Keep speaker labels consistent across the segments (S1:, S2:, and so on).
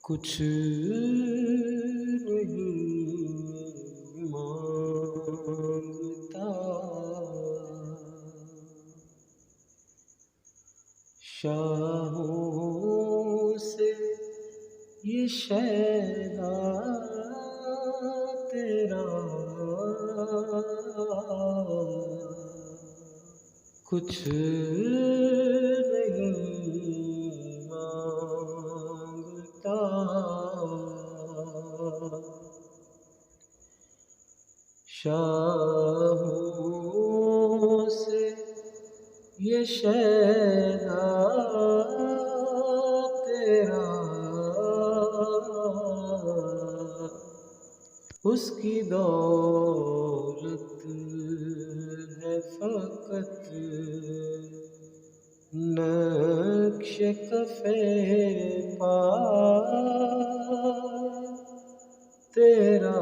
S1: कुछ नहीं मांगता, शाहों से ये शैदा तेरा, कुछ नहीं मांगता, शाहों से ये शैदा तेरा, उसकी दौलत है फ़क़त नक्श कफ़े पा तेरा,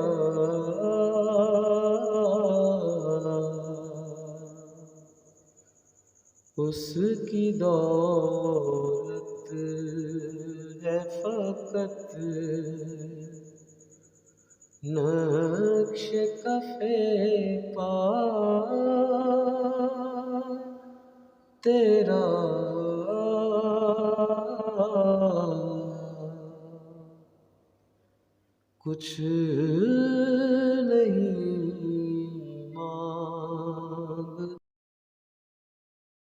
S1: उसकी दौलत है फ़क़त नक्श कफ़े पा तेरा, कुछ नहीं